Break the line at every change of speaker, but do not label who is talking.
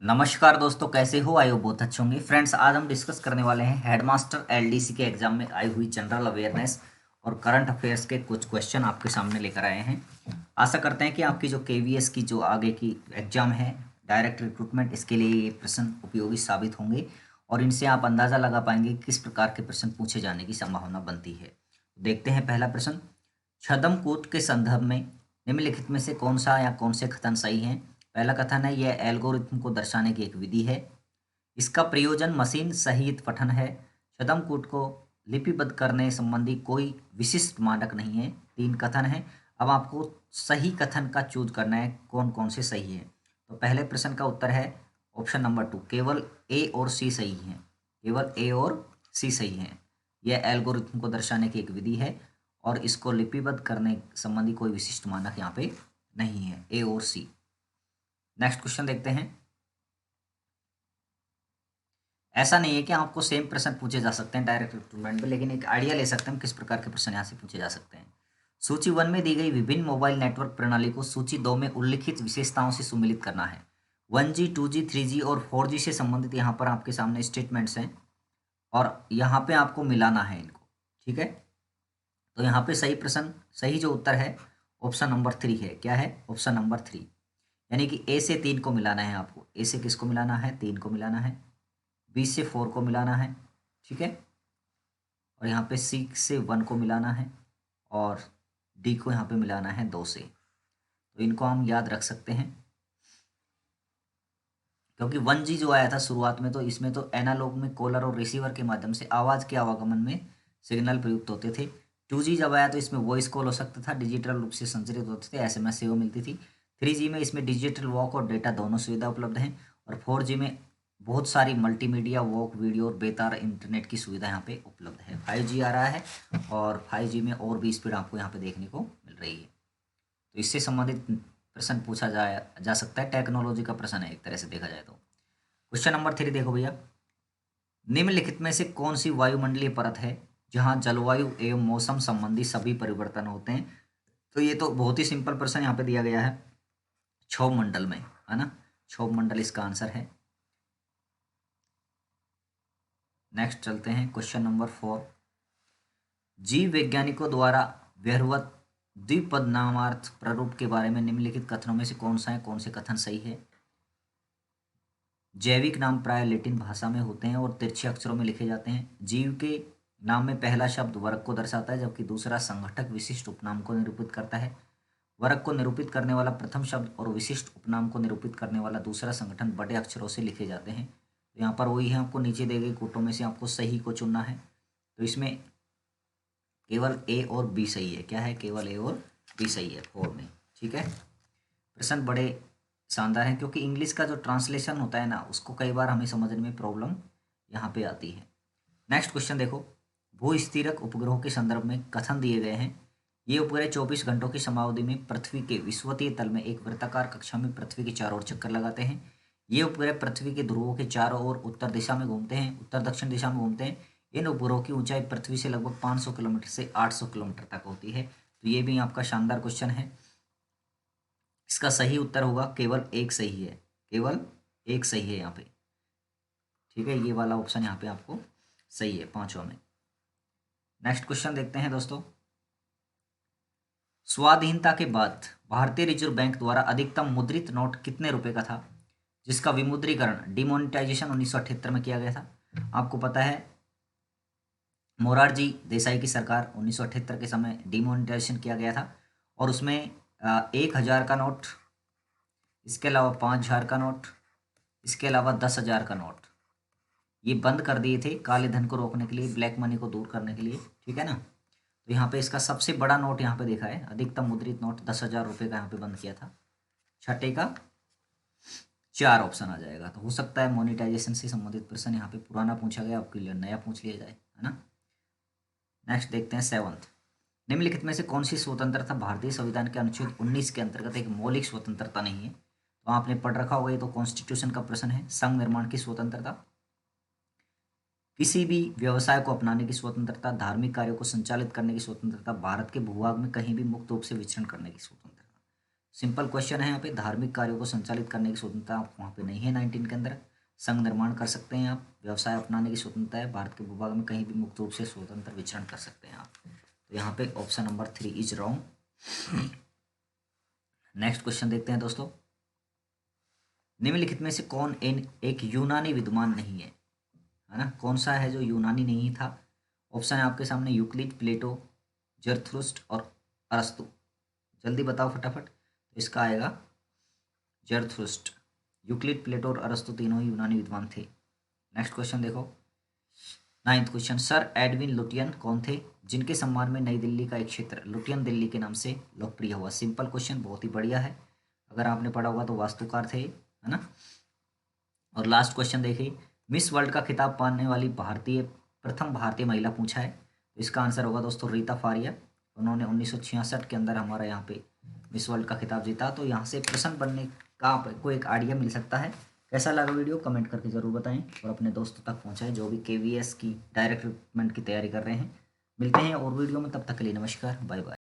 नमस्कार दोस्तों, कैसे हो? आई हो बहुत अच्छे होंगे। फ्रेंड्स, आज हम डिस्कस करने वाले हैं हेडमास्टर एलडीसी के एग्जाम में आई हुई जनरल अवेयरनेस और करंट अफेयर्स के कुछ क्वेश्चन आपके सामने लेकर आए हैं। आशा करते हैं कि आपकी जो केवीएस की जो आगे की एग्जाम है, डायरेक्ट रिक्रूटमेंट, इसके लिए ये प्रश्न उपयोगी साबित होंगे और इनसे आप अंदाज़ा लगा पाएंगे कि किस प्रकार के प्रश्न पूछे जाने की संभावना बनती है। देखते हैं पहला प्रश्न। छद्मकूट के संदर्भ में निम्नलिखित में से कौन सा या कौन से कथन सही हैं? पहला कथन है, यह एल्गोरिथम को दर्शाने की एक विधि है। इसका प्रयोजन मशीन सहित पठन है। छद्मकूट को लिपिबद्ध करने संबंधी कोई विशिष्ट मानक नहीं है। 3 कथन है। अब आपको सही कथन का चूज करना है, कौन कौन से सही है। तो पहले प्रश्न का उत्तर है ऑप्शन नंबर 2, केवल ए और सी सही है। केवल ए और सी सही है। यह एल्गोरिथम को दर्शाने की एक विधि है और इसको लिपिबद्ध करने संबंधी कोई विशिष्ट मानक यहाँ पे नहीं है। ए और सी। नेक्स्ट क्वेश्चन देखते हैं। ऐसा नहीं है कि आपको सेम प्रश्न पूछे जा सकते हैं डायरेक्ट रिक्रूटमेंट में, लेकिन एक आइडिया ले सकते हैं हम किस प्रकार के प्रश्न यहाँ से पूछे जा सकते हैं। सूची 1 में दी गई विभिन्न मोबाइल नेटवर्क प्रणाली को सूची 2 में उल्लिखित विशेषताओं से सुमिलित करना है। 1G, 2G, 3G और 4G से संबंधित यहाँ पर आपके सामने स्टेटमेंट्स हैं और यहाँ पे आपको मिलाना है इनको। ठीक है, तो यहाँ पे सही जो उत्तर है ऑप्शन नंबर 3 है। क्या है? Option number 3। यानी कि ए से 3 को मिलाना है आपको। ए से किसको मिलाना है? 3 को मिलाना है। बी से 4 को मिलाना है। ठीक है, और यहाँ पे सी से 1 को मिलाना है और डी को यहाँ पे मिलाना है 2 से। तो इनको हम याद रख सकते हैं, क्योंकि 1G जो आया था शुरुआत में, तो इसमें तो एनालॉग में कॉलर और रिसीवर के माध्यम से आवाज़ के आवागमन में सिग्नल प्रयुक्त होते थे। 2G जब आया तो इसमें वॉइस कॉल हो सकता था, डिजिटल रूप से संचरित होते थे, एसएमएस सेवा मिलती थी। 3G में इसमें डिजिटल वॉक और डेटा दोनों सुविधा उपलब्ध हैं और 4G में बहुत सारी मल्टीमीडिया वॉक, वीडियो और बेतार इंटरनेट की सुविधा यहाँ पे उपलब्ध है। 5G आ रहा है और 5G में और भी स्पीड आपको यहाँ पे देखने को मिल रही है। तो इससे संबंधित प्रश्न पूछा जा सकता है। टेक्नोलॉजी का प्रश्न है एक तरह से देखा जाए तो। क्वेश्चन नंबर 3 देखो भैया। निम्नलिखित में से कौन सी वायुमंडलीय परत है जहां जलवायु एवं मौसम संबंधी सभी परिवर्तन होते हैं? तो ये तो बहुत ही सिंपल प्रश्न यहाँ पे दिया गया है, क्षोभ मंडल में, है ना। क्षोभ मंडल इसका आंसर है। नेक्स्ट चलते हैं क्वेश्चन नंबर 4। जीव वैज्ञानिकों द्वारा व्यवहृत द्विपद नामार्थ प्रारूप के बारे में निम्नलिखित कथनों में से कौन सा है? कौन से कथन सही है? जैविक नाम प्राय लैटिन भाषा में होते हैं और तिरछे अक्षरों में लिखे जाते हैं। जीव के नाम में पहला शब्द वर्ग को दर्शाता है, जबकि दूसरा संघटक विशिष्ट उपनाम को निरूपित करता है। वर्ग को निरूपित करने वाला प्रथम शब्द और विशिष्ट उपनाम को निरूपित करने वाला दूसरा संगठन बड़े अक्षरों से लिखे जाते हैं। तो यहाँ पर वही है, आपको नीचे दी गई कोटों में से आपको सही को चुनना है। तो इसमें केवल ए और बी सही है। क्या है? केवल ए और बी सही है 4 में। ठीक है, प्रश्न बड़े शानदार हैं, क्योंकि इंग्लिश का जो ट्रांसलेशन होता है ना, उसको कई बार हमें समझने में प्रॉब्लम यहाँ पे आती है। नेक्स्ट क्वेश्चन देखो। भू-स्थिरक उपग्रहों के संदर्भ में कथन दिए गए हैं। ये उपग्रह 24 घंटों की समयावधि में पृथ्वी के विषुवतीय तल में एक वृत्ताकार कक्षा में पृथ्वी के चारों ओर चक्कर लगाते हैं। ये उपग्रह पृथ्वी के ध्रुवों के चारों ओर उत्तर दिशा में घूमते हैं, उत्तर दक्षिण दिशा में घूमते हैं। इन उपग्रहों की ऊंचाई पृथ्वी से लगभग 500 किलोमीटर से 800 किलोमीटर तक होती है। तो ये भी आपका शानदार क्वेश्चन है। इसका सही उत्तर होगा केवल एक सही है। केवल एक सही है यहाँ पे। ठीक है, ये वाला ऑप्शन यहाँ पे आपको सही है 5वां में। नेक्स्ट क्वेश्चन देखते हैं दोस्तों। स्वाधीनता के बाद भारतीय रिजर्व बैंक द्वारा अधिकतम मुद्रित नोट कितने रुपए का था, जिसका विमुद्रीकरण डिमोनेटाइजेशन 1978 में किया गया था? आपको पता है, मोरारजी देसाई की सरकार 1978 के समय डिमोनेटाइजेशन किया गया था और उसमें 1,000 का नोट, इसके अलावा 5,000 का नोट, इसके अलावा 10,000 का नोट ये बंद कर दिए थे काले धन को रोकने के लिए, ब्लैक मनी को दूर करने के लिए। ठीक है ना। तो यहाँ पे इसका सबसे बड़ा नोट यहाँ पे देखा है, अधिकतम मुद्रित नोट 10,000 रुपये का यहाँ पे बंद किया था। छठे का 4 ऑप्शन आ जाएगा। तो हो सकता है मोनिटाइजेशन से संबंधित प्रश्न यहाँ पे पुराना पूछा गया, आपके लिए नया पूछ लिया जाए, है ना। नेक्स्ट देखते हैं 7th। निम्नलिखित में से कौन सी स्वतंत्रता भारतीय संविधान के अनुच्छेद 19 के अंतर्गत एक मौलिक स्वतंत्रता नहीं है? तो आपने पढ़ रखा होगा, ये तो कॉन्स्टिट्यूशन का प्रश्न है। संघ निर्माण की स्वतंत्रता, किसी भी व्यवसाय को अपनाने की स्वतंत्रता, धार्मिक कार्यों को संचालित करने की स्वतंत्रता, भारत के भूभाग में कहीं भी मुक्त रूप से विचरण करने की स्वतंत्रता। सिंपल क्वेश्चन है यहाँ पे, धार्मिक कार्यों को संचालित करने की स्वतंत्रता वहाँ पे नहीं है 19 के अंदर। संघ निर्माण कर सकते हैं आप, व्यवसाय अपनाने की स्वतंत्रता है, भारत के भूभाग में कहीं भी मुक्त रूप से स्वतंत्र विचरण कर सकते हैं आप। तो यहाँ पे option number 3 is wrong. Next question देखते हैं दोस्तों, निम्नलिखित में से कौन एक यूनानी विद्वान नहीं है ना, कौन सा है जो यूनानी नहीं था? ऑप्शन है आपके सामने, यूक्लिड, प्लेटो, जरथुस्ट्र और अरस्तु। जल्दी बताओ फटाफट। इसका आएगा जरथुस्ट्र। यूक्लिड, प्लेटो और अरस्तु तीनों ही यूनानी विद्वान थे। नेक्स्ट क्वेश्चन देखो, 9th question, sir Edwin Lutyens कौन थे जिनके सम्मान में नई दिल्ली का एक क्षेत्र लुटियन दिल्ली के नाम से लोकप्रिय हुआ? सिंपल क्वेश्चन, बहुत ही बढ़िया है, अगर आपने पढ़ा होगा तो वास्तुकार थे, है ना। और लास्ट क्वेश्चन देखिए, मिस वर्ल्ड का खिताब पाने वाली प्रथम भारतीय महिला पूछा है, तो इसका आंसर होगा दोस्तों रीता फारिया। उन्होंने 1966 के अंदर हमारा यहाँ पे मिस वर्ल्ड का खिताब जीता। तो यहाँ से प्रश्न बनने का आपको एक आइडिया मिल सकता है। कैसा लगा वीडियो कमेंट करके ज़रूर बताएं और अपने दोस्तों तक पहुँचाएं जो भी KVS की डायरेक्ट रिक्रूटमेंट की तैयारी कर रहे हैं। मिलते हैं और वीडियो में, तब तक के लिए नमस्कार, बाय बाय।